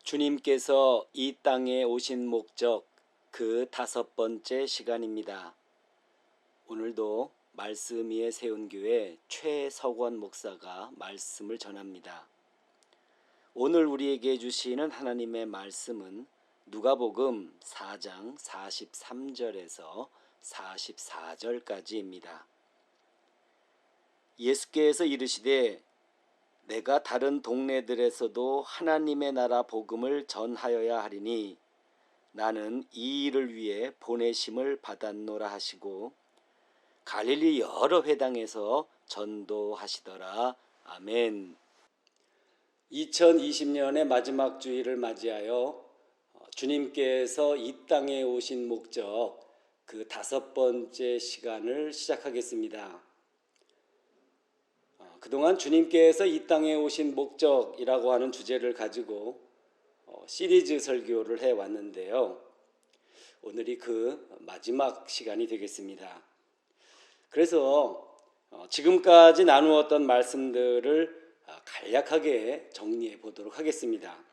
주님께서 이 땅에 오신 목적 그 5번째 시간입니다. 오늘도 말씀 위에 세운 교회 최석원 목사가 말씀을 전합니다. 오늘 우리에게 주시는 하나님의 말씀은 누가복음 4장 43절에서 44절까지입니다. 예수께서 이르시되 내가 다른 동네들에서도 하나님의 나라 복음을 전하여야 하리니 나는 이 일을 위해 보내심을 받았노라 하시고 갈릴리 여러 회당에서 전도하시더라. 아멘. 2020년의 마지막 주일을 맞이하여 주님께서 이 땅에 오신 목적 그 5번째 시간을 시작하겠습니다. 그동안 주님께서 이 땅에 오신 목적이라고 하는 주제를 가지고 시리즈 설교를 해왔는데요. 오늘이 그 마지막 시간이 되겠습니다. 그래서 지금까지 나누었던 말씀들을 간략하게 정리해 보도록 하겠습니다.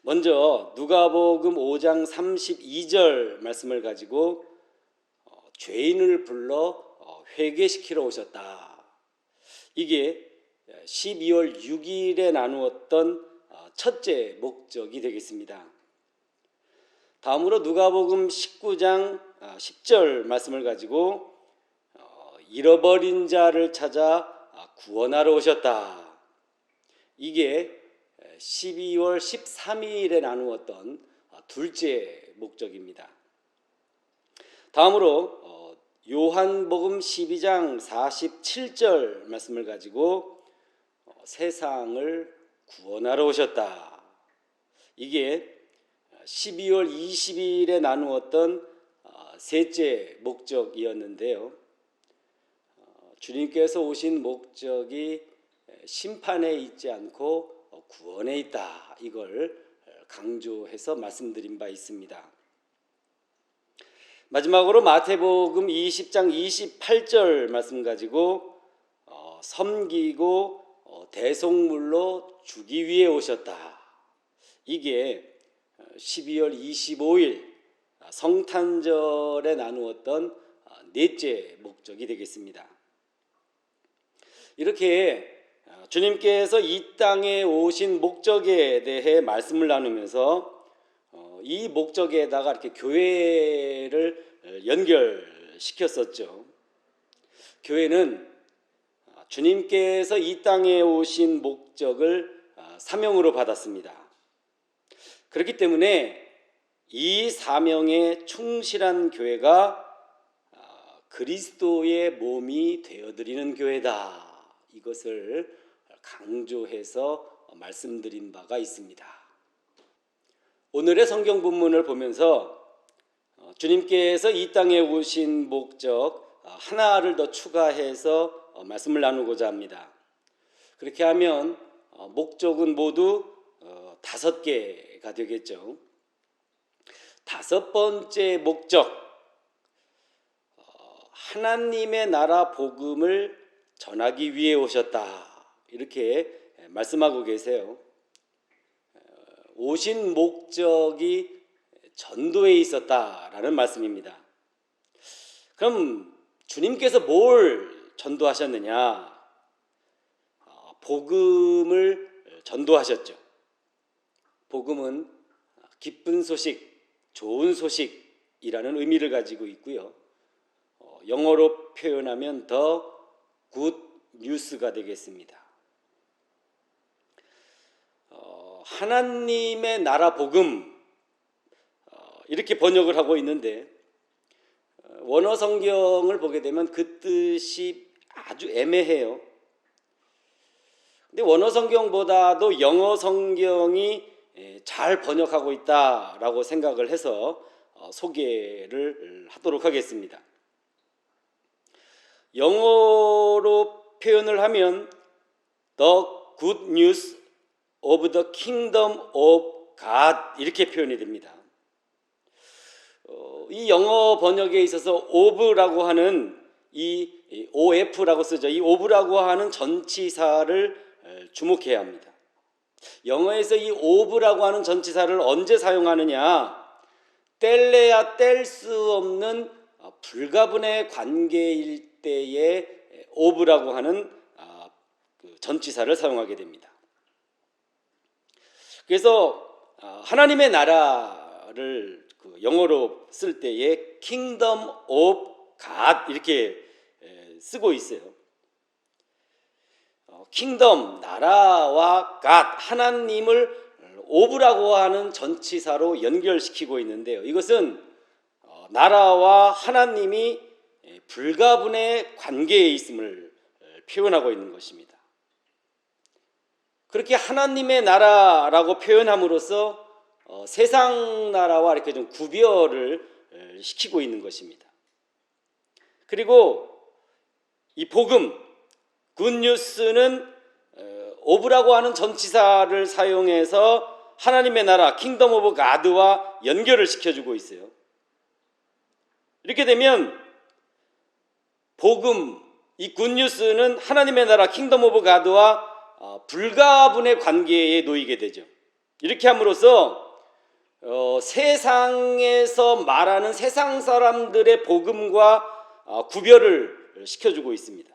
먼저 누가복음 5장 32절 말씀을 가지고 죄인을 불러 회개시키러 오셨다. 이게 12월 6일에 나누었던 첫째 목적이 되겠습니다. 다음으로 누가복음 19장 10절 말씀을 가지고 잃어버린 자를 찾아 구원하러 오셨다. 이게 12월 13일에 나누었던 둘째 목적입니다. 다음으로 요한복음 12장 47절 말씀을 가지고 세상을 구원하러 오셨다. 이게 12월 20일에 나누었던 셋째 목적이었는데요. 주님께서 오신 목적이 심판에 있지 않고 구원에 있다. 이걸 강조해서 말씀드린 바 있습니다. 마지막으로 마태복음 20장 28절 말씀 가지고 섬기고 대속물로 주기 위해 오셨다. 이게 12월 25일 성탄절에 나누었던 넷째 목적이 되겠습니다. 이렇게 주님께서 이 땅에 오신 목적에 대해 말씀을 나누면서 이 목적에다가 이렇게 교회를 연결시켰었죠. 교회는 주님께서 이 땅에 오신 목적을 사명으로 받았습니다. 그렇기 때문에 이 사명에 충실한 교회가 그리스도의 몸이 되어드리는 교회다. 이것을 강조해서 말씀드린 바가 있습니다. 오늘의 성경 본문을 보면서 주님께서 이 땅에 오신 목적 하나를 더 추가해서 말씀을 나누고자 합니다. 그렇게 하면 목적은 모두 5개가 되겠죠. 5번째 목적, 하나님의 나라 복음을 전하기 위해 오셨다. 이렇게 말씀하고 계세요. 오신 목적이 전도에 있었다라는 말씀입니다. 그럼 주님께서 뭘 전도하셨느냐? 복음을 전도하셨죠. 복음은 기쁜 소식, 좋은 소식이라는 의미를 가지고 있고요. 영어로 표현하면 더 굿 뉴스가 되겠습니다. 하나님의 나라 복음 이렇게 번역을 하고 있는데 원어 성경을 보게 되면 그 뜻이 아주 애매해요. 근데 원어 성경보다도 영어 성경이 잘 번역하고 있다라고 생각을 해서 소개를 하도록 하겠습니다. 영어로 표현을 하면 The Good News of the Kingdom of God 이렇게 표현이 됩니다. 이 영어 번역에 있어서 of라고 하는 이 of라고 쓰죠. 이 of라고 하는 전치사를 주목해야 합니다. 영어에서 이 오브라고 하는 전치사를 언제 사용하느냐? 뗄래야 뗄 수 없는 불가분의 관계일 때에 오브라고 하는 그 전치사를 사용하게 됩니다. 그래서 하나님의 나라를 그 영어로 쓸 때에 Kingdom of God 이렇게 쓰고 있어요. 킹덤, 나라와 God, 하나님을 오브라고 하는 전치사로 연결시키고 있는데요. 이것은 나라와 하나님이 불가분의 관계에 있음을 표현하고 있는 것입니다. 그렇게 하나님의 나라라고 표현함으로써 세상 나라와 이렇게 좀 구별을 시키고 있는 것입니다. 그리고 이 복음, 굿뉴스는 오브라고 하는 전치사를 사용해서 하나님의 나라, 킹덤 오브 가드와 연결을 시켜주고 있어요. 이렇게 되면 복음, 이 굿뉴스는 하나님의 나라, 킹덤 오브 가드와 불가분의 관계에 놓이게 되죠. 이렇게 함으로써 세상에서 말하는 세상 사람들의 복음과 구별을 시켜주고 있습니다.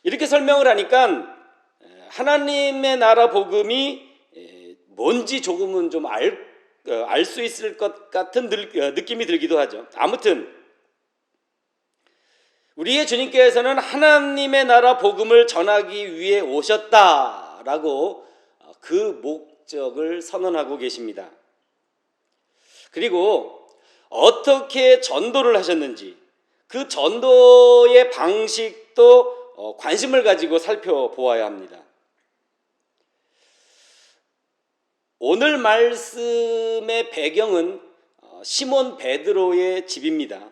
이렇게 설명을 하니까 하나님의 나라 복음이 뭔지 조금은 좀 알 수 있을 것 같은 느낌이 들기도 하죠. 아무튼 우리의 주님께서는 하나님의 나라 복음을 전하기 위해 오셨다라고 그 목적을 선언하고 계십니다. 그리고 어떻게 전도를 하셨는지 그 전도의 방식도 관심을 가지고 살펴보아야 합니다. 오늘 말씀의 배경은 시몬 베드로의 집입니다.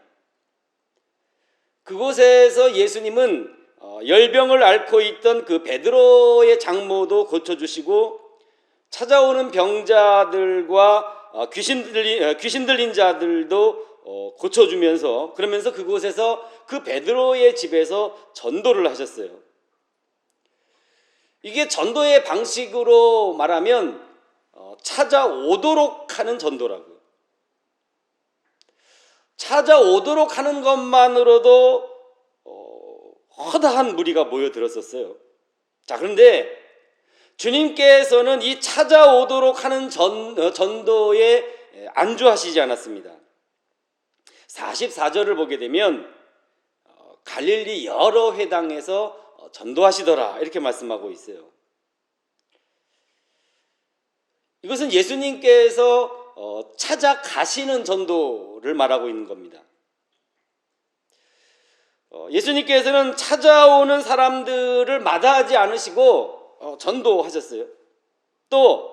그곳에서 예수님은 열병을 앓고 있던 그 베드로의 장모도 고쳐주시고 찾아오는 병자들과 귀신 들린 자들도 고쳐주면서 그러면서 그곳에서 그 베드로의 집에서 전도를 하셨어요. 이게 전도의 방식으로 말하면 찾아오도록 하는 전도라고요. 찾아오도록 하는 것만으로도 허다한 무리가 모여들었었어요. 자, 그런데 주님께서는 이 찾아오도록 하는 전도에 안주하시지 않았습니다. 44절을 보게 되면 갈릴리 여러 회당에서 전도하시더라 이렇게 말씀하고 있어요. 이것은 예수님께서 찾아가시는 전도를 말하고 있는 겁니다. 예수님께서는 찾아오는 사람들을 마다하지 않으시고 전도하셨어요. 또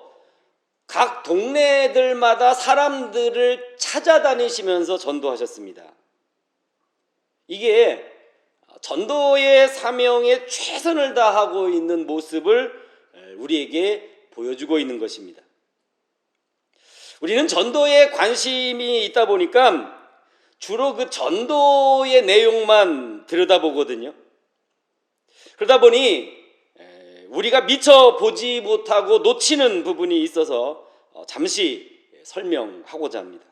각 동네들마다 사람들을 찾아다니시면서 전도하셨습니다. 이게 전도의 사명에 최선을 다하고 있는 모습을 우리에게 보여주고 있는 것입니다. 우리는 전도에 관심이 있다 보니까 주로 그 전도의 내용만 들여다보거든요. 그러다 보니 우리가 미처 보지 못하고 놓치는 부분이 있어서 잠시 설명하고자 합니다.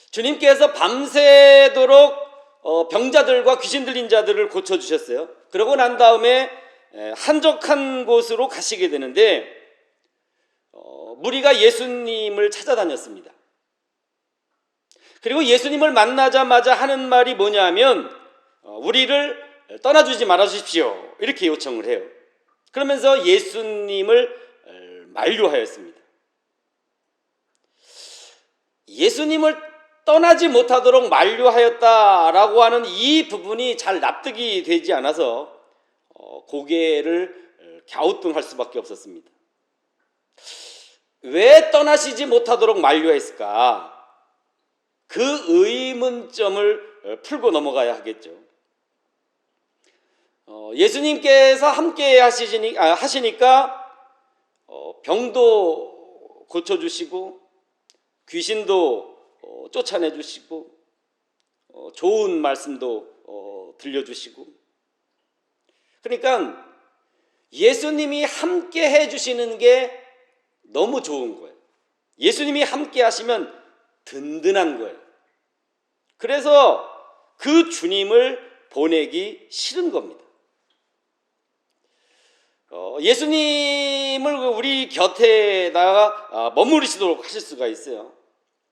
주님께서 밤새도록 병자들과 귀신 들린 자들을 고쳐주셨어요. 그러고 난 다음에 한적한 곳으로 가시게 되는데 무리가 예수님을 찾아다녔습니다. 그리고 예수님을 만나자마자 하는 말이 뭐냐 하면 우리를 떠나주지 말아주십시오 이렇게 요청을 해요. 그러면서 예수님을 만류하였습니다. 예수님을 떠나지 못하도록 만류하였다라고 하는 이 부분이 잘 납득이 되지 않아서 고개를 갸우뚱할 수밖에 없었습니다. 왜 떠나시지 못하도록 만류했을까? 그 의문점을 풀고 넘어가야 하겠죠. 예수님께서 함께 하시니까 병도 고쳐주시고 귀신도 쫓아내주시고 좋은 말씀도 들려주시고 그러니까 예수님이 함께 해주시는 게 너무 좋은 거예요. 예수님이 함께 하시면 든든한 거예요. 그래서 그 주님을 보내기 싫은 겁니다. 예수님을 우리 곁에다가 머무르시도록 하실 수가 있어요.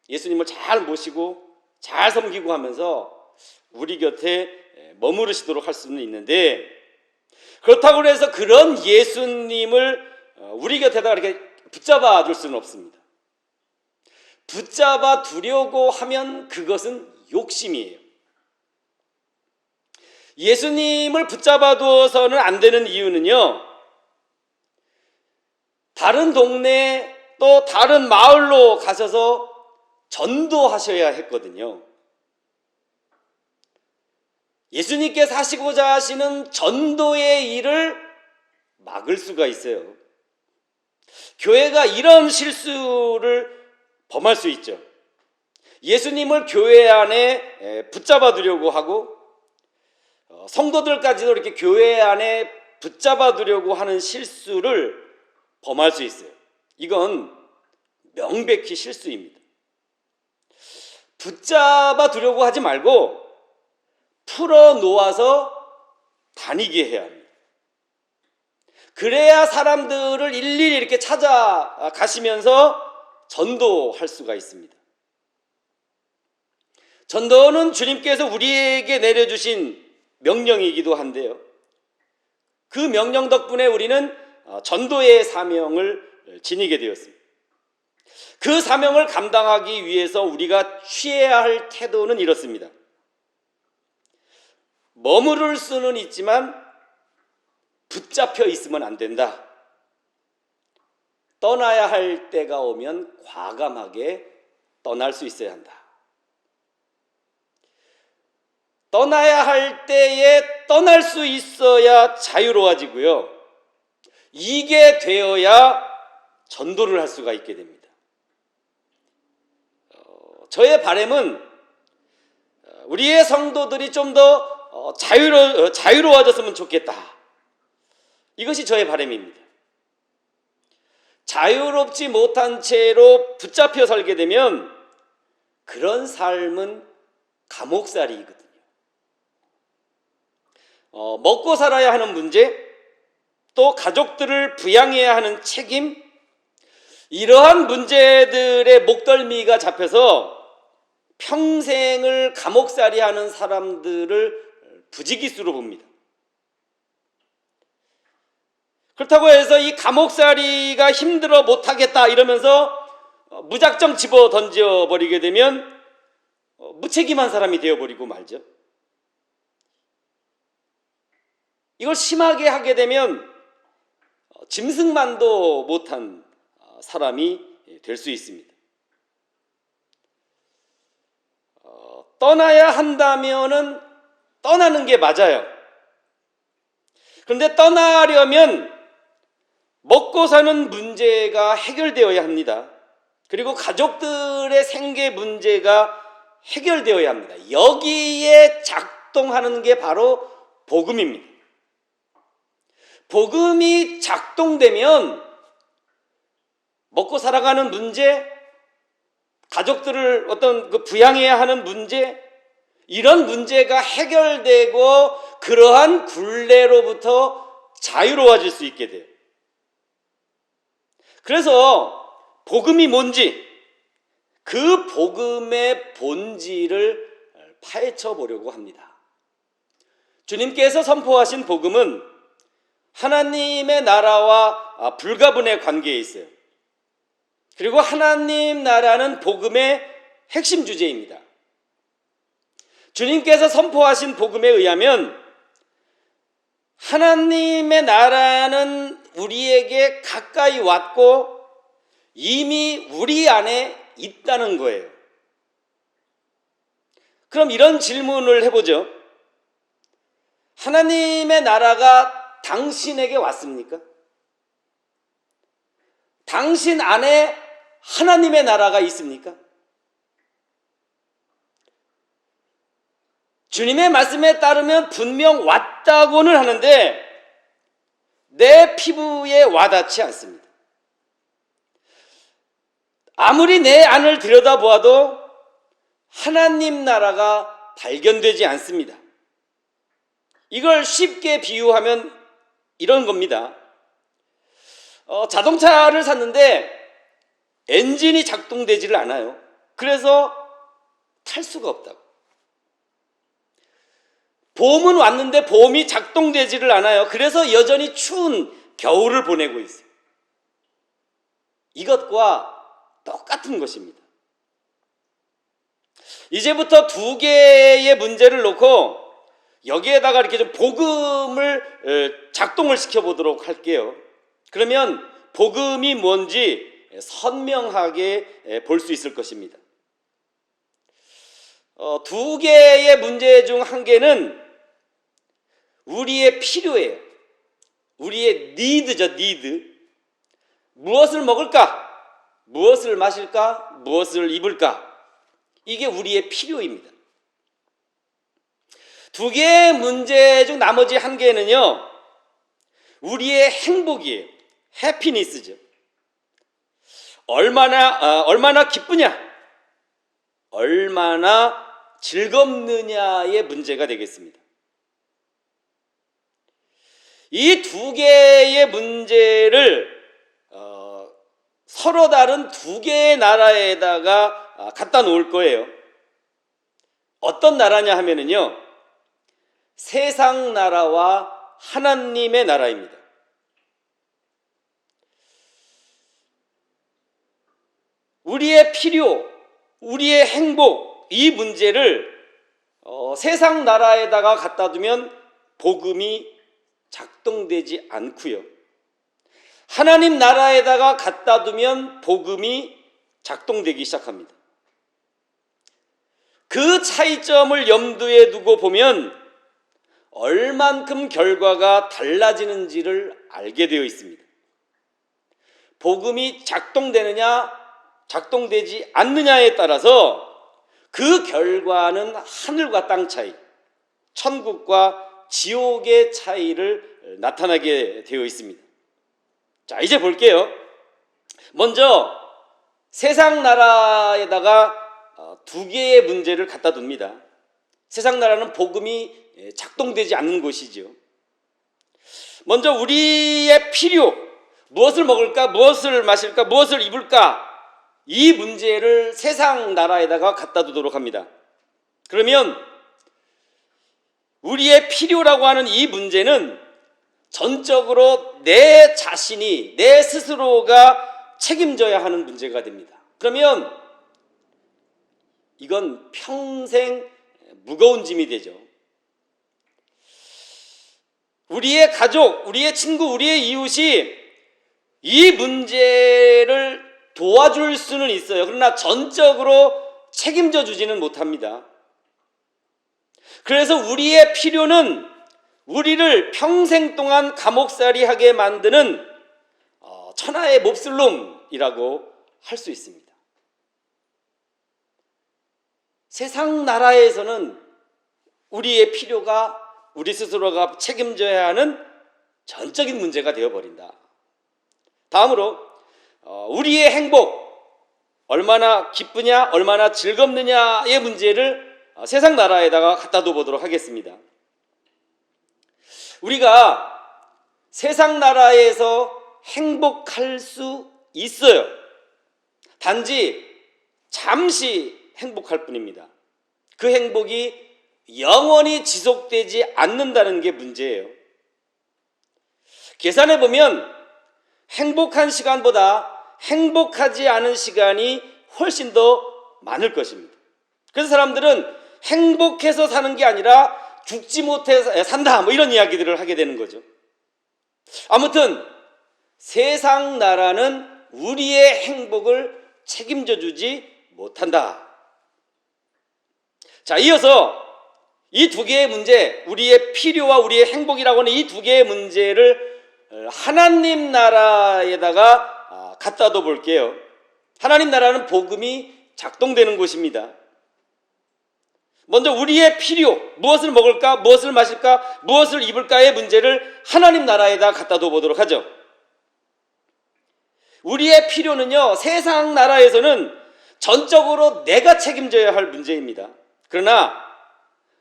예수님을 잘 모시고 잘 섬기고 하면서 우리 곁에 머무르시도록 할 수는 있는데, 그렇다고 해서 그런 예수님을 우리 곁에다가 이렇게 붙잡아 둘 수는 없습니다. 붙잡아 두려고 하면 그것은 욕심이에요. 예수님을 붙잡아 두어서는 안 되는 이유는요, 다른 동네 또 다른 마을로 가셔서 전도하셔야 했거든요. 예수님께서 하시고자 하시는 전도의 일을 막을 수가 있어요. 교회가 이런 실수를 범할 수 있죠. 예수님을 교회 안에 붙잡아 두려고 하고 성도들까지도 이렇게 교회 안에 붙잡아 두려고 하는 실수를 범할 수 있어요. 이건 명백히 실수입니다. 붙잡아 두려고 하지 말고 풀어 놓아서 다니게 해야 합니다. 그래야 사람들을 일일이 이렇게 찾아가시면서 전도할 수가 있습니다. 전도는 주님께서 우리에게 내려주신 명령이기도 한데요, 그 명령 덕분에 우리는 전도의 사명을 지니게 되었습니다. 그 사명을 감당하기 위해서 우리가 취해야 할 태도는 이렇습니다. 머무를 수는 있지만 붙잡혀 있으면 안 된다. 떠나야 할 때가 오면 과감하게 떠날 수 있어야 한다. 떠나야 할 때에 떠날 수 있어야 자유로워지고요, 이게 되어야 전도를 할 수가 있게 됩니다. 저의 바람은 우리의 성도들이 좀 더 자유로워졌으면 좋겠다. 이것이 저의 바람입니다. 자유롭지 못한 채로 붙잡혀 살게 되면 그런 삶은 감옥살이거든요. 먹고 살아야 하는 문제, 또 가족들을 부양해야 하는 책임, 이러한 문제들의 목덜미가 잡혀서 평생을 감옥살이하는 사람들을 부지기수로 봅니다. 그렇다고 해서 이 감옥살이가 힘들어 못하겠다 이러면서 무작정 집어 던져버리게 되면 무책임한 사람이 되어버리고 말죠. 이걸 심하게 하게 되면 짐승만도 못한 사람이 될 수 있습니다. 떠나야 한다면은 떠나는 게 맞아요. 그런데 떠나려면 먹고 사는 문제가 해결되어야 합니다. 그리고 가족들의 생계 문제가 해결되어야 합니다. 여기에 작동하는 게 바로 복음입니다. 복음이 작동되면 먹고 살아가는 문제, 가족들을 어떤 부양해야 하는 문제, 이런 문제가 해결되고 그러한 굴레로부터 자유로워질 수 있게 돼요. 그래서 복음이 뭔지, 그 복음의 본질을 파헤쳐 보려고 합니다. 주님께서 선포하신 복음은 하나님의 나라와 불가분의 관계에 있어요. 그리고 하나님 나라는 복음의 핵심 주제입니다. 주님께서 선포하신 복음에 의하면 하나님의 나라는 우리에게 가까이 왔고 이미 우리 안에 있다는 거예요. 그럼 이런 질문을 해보죠. 하나님의 나라가 당신에게 왔습니까? 당신 안에 하나님의 나라가 있습니까? 주님의 말씀에 따르면 분명 왔다고는 하는데 내 피부에 와닿지 않습니다. 아무리 내 안을 들여다보아도 하나님 나라가 발견되지 않습니다. 이걸 쉽게 비유하면 이런 겁니다. 자동차를 샀는데 엔진이 작동되지를 않아요. 그래서 탈 수가 없다고. 봄은 왔는데 봄이 작동되지를 않아요. 그래서 여전히 추운 겨울을 보내고 있어요. 이것과 똑같은 것입니다. 이제부터 두 개의 문제를 놓고 여기에다가 이렇게 좀 복음을 작동을 시켜보도록 할게요. 그러면 복음이 뭔지 선명하게 볼 수 있을 것입니다. 두 개의 문제 중 한 개는 우리의 필요예요. 우리의 니드죠, 니드. 무엇을 먹을까? 무엇을 마실까? 무엇을 입을까? 이게 우리의 필요입니다. 두 개의 문제 중 나머지 한 개는요, 우리의 행복이에요. 해피니스죠. 얼마나 기쁘냐, 얼마나 즐겁느냐의 문제가 되겠습니다. 이 두 개의 문제를 서로 다른 두 개의 나라에다가 갖다 놓을 거예요. 어떤 나라냐 하면은요, 세상 나라와 하나님의 나라입니다. 우리의 필요, 우리의 행복, 이 문제를 세상 나라에다가 갖다 두면 복음이 작동되지 않고요. 하나님 나라에다가 갖다 두면 복음이 작동되기 시작합니다. 그 차이점을 염두에 두고 보면 얼만큼 결과가 달라지는지를 알게 되어 있습니다. 복음이 작동되느냐, 작동되지 않느냐에 따라서 그 결과는 하늘과 땅 차이, 천국과 지옥의 차이를 나타나게 되어 있습니다. 자, 이제 볼게요. 먼저 세상 나라에다가 두 개의 문제를 갖다 둡니다. 세상 나라는 복음이 작동되지 않는 곳이죠. 먼저 우리의 필요, 무엇을 먹을까, 무엇을 마실까, 무엇을 입을까, 이 문제를 세상 나라에다가 갖다 두도록 합니다. 그러면 우리의 필요라고 하는 이 문제는 전적으로 내 자신이, 내 스스로가 책임져야 하는 문제가 됩니다. 그러면 이건 평생 무거운 짐이 되죠. 우리의 가족, 우리의 친구, 우리의 이웃이 이 문제를 도와줄 수는 있어요. 그러나 전적으로 책임져 주지는 못합니다. 그래서 우리의 필요는 우리를 평생 동안 감옥살이 하게 만드는 천하의 몹쓸놈이라고 할 수 있습니다. 세상 나라에서는 우리의 필요가 우리 스스로가 책임져야 하는 전적인 문제가 되어버린다. 다음으로 우리의 행복, 얼마나 기쁘냐, 얼마나 즐겁느냐의 문제를 세상 나라에다가 갖다 둬보도록 하겠습니다. 우리가 세상 나라에서 행복할 수 있어요. 단지 잠시 행복할 뿐입니다. 그 행복이 영원히 지속되지 않는다는 게 문제예요. 계산해 보면 행복한 시간보다 행복하지 않은 시간이 훨씬 더 많을 것입니다. 그래서 사람들은 행복해서 사는 게 아니라 죽지 못해 산다, 뭐 이런 이야기들을 하게 되는 거죠. 아무튼 세상 나라는 우리의 행복을 책임져 주지 못한다. 자, 이어서 이 두 개의 문제, 우리의 필요와 우리의 행복이라고 하는 이 두 개의 문제를 하나님 나라에다가 갖다 둬 볼게요. 하나님 나라는 복음이 작동되는 곳입니다. 먼저 우리의 필요, 무엇을 먹을까, 무엇을 마실까, 무엇을 입을까의 문제를 하나님 나라에다 갖다 둬보도록 하죠. 우리의 필요는요, 세상 나라에서는 전적으로 내가 책임져야 할 문제입니다. 그러나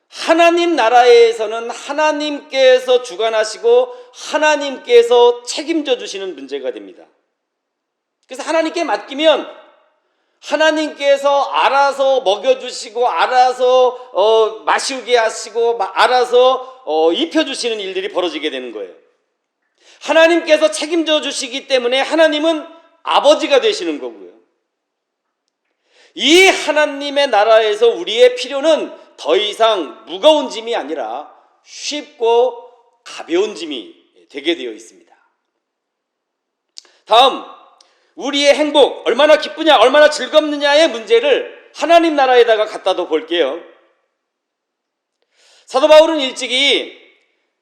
하나님 나라에서는 하나님께서 주관하시고 하나님께서 책임져 주시는 문제가 됩니다. 그래서 하나님께 맡기면 하나님께서 알아서 먹여주시고 알아서 마시게 하시고 알아서 입혀주시는 일들이 벌어지게 되는 거예요. 하나님께서 책임져 주시기 때문에 하나님은 아버지가 되시는 거고요. 이 하나님의 나라에서 우리의 필요는 더 이상 무거운 짐이 아니라 쉽고 가벼운 짐이 되게 되어 있습니다. 다음, 우리의 행복, 얼마나 기쁘냐, 얼마나 즐겁느냐의 문제를 하나님 나라에다가 갖다 둬 볼게요. 사도 바울은 일찍이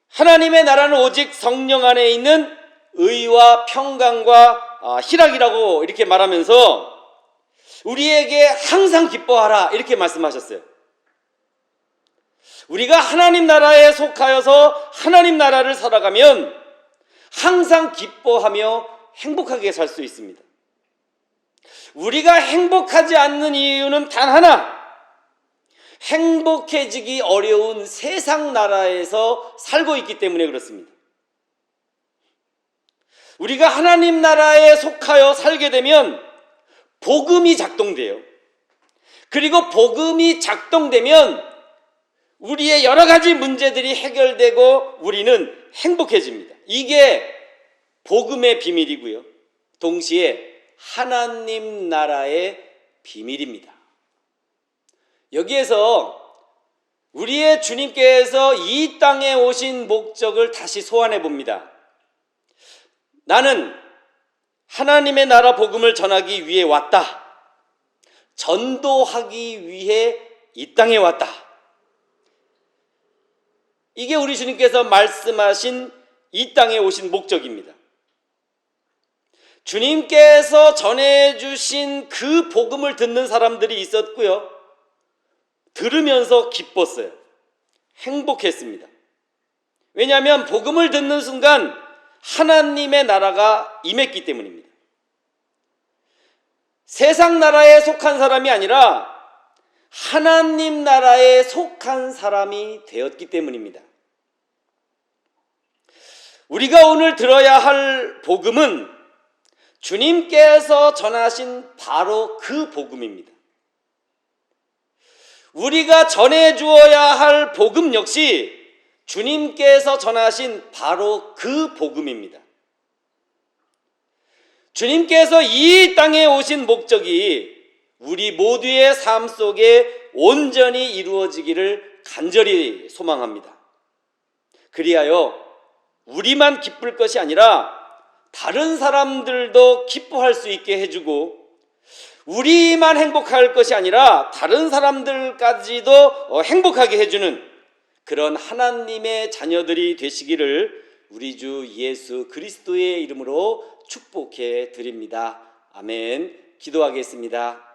하나님의 나라는 오직 성령 안에 있는 의와 평강과 희락이라고 이렇게 말하면서 우리에게 항상 기뻐하라 이렇게 말씀하셨어요. 우리가 하나님 나라에 속하여서 하나님 나라를 살아가면 항상 기뻐하며 행복하게 살 수 있습니다. 우리가 행복하지 않는 이유는 단 하나, 행복해지기 어려운 세상 나라에서 살고 있기 때문에 그렇습니다. 우리가 하나님 나라에 속하여 살게 되면 복음이 작동돼요. 그리고 복음이 작동되면 우리의 여러 가지 문제들이 해결되고 우리는 행복해집니다. 이게 복음의 비밀이고요. 동시에 하나님 나라의 비밀입니다. 여기에서 우리의 주님께서 이 땅에 오신 목적을 다시 소환해 봅니다. 나는 하나님의 나라 복음을 전하기 위해 왔다. 전도하기 위해 이 땅에 왔다. 이게 우리 주님께서 말씀하신 이 땅에 오신 목적입니다. 주님께서 전해주신 그 복음을 듣는 사람들이 있었고요. 들으면서 기뻤어요. 행복했습니다. 왜냐하면 복음을 듣는 순간 하나님의 나라가 임했기 때문입니다. 세상 나라에 속한 사람이 아니라 하나님 나라에 속한 사람이 되었기 때문입니다. 우리가 오늘 들어야 할 복음은 주님께서 전하신 바로 그 복음입니다. 우리가 전해주어야 할 복음 역시 주님께서 전하신 바로 그 복음입니다. 주님께서 이 땅에 오신 목적이 우리 모두의 삶 속에 온전히 이루어지기를 간절히 소망합니다. 그리하여 우리만 기쁠 것이 아니라 다른 사람들도 기뻐할 수 있게 해주고 우리만 행복할 것이 아니라 다른 사람들까지도 행복하게 해주는 그런 하나님의 자녀들이 되시기를 우리 주 예수 그리스도의 이름으로 축복해 드립니다. 아멘. 기도하겠습니다.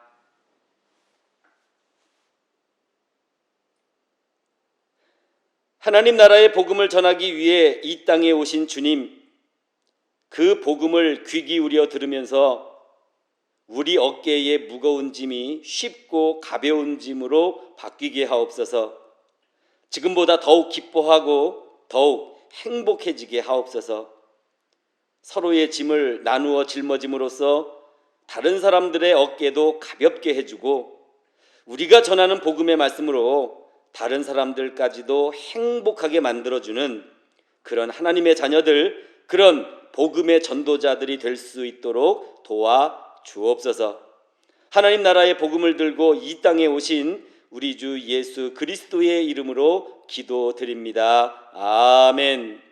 하나님 나라의 복음을 전하기 위해 이 땅에 오신 주님, 그 복음을 귀 기울여 들으면서 우리 어깨의 무거운 짐이 쉽고 가벼운 짐으로 바뀌게 하옵소서. 지금보다 더욱 기뻐하고 더욱 행복해지게 하옵소서. 서로의 짐을 나누어 짊어짐으로써 다른 사람들의 어깨도 가볍게 해주고 우리가 전하는 복음의 말씀으로 다른 사람들까지도 행복하게 만들어주는 그런 하나님의 자녀들, 그런 복음의 전도자들이 될 수 있도록 도와 주옵소서. 하나님 나라의 복음을 들고 이 땅에 오신 우리 주 예수 그리스도의 이름으로 기도드립니다. 아멘.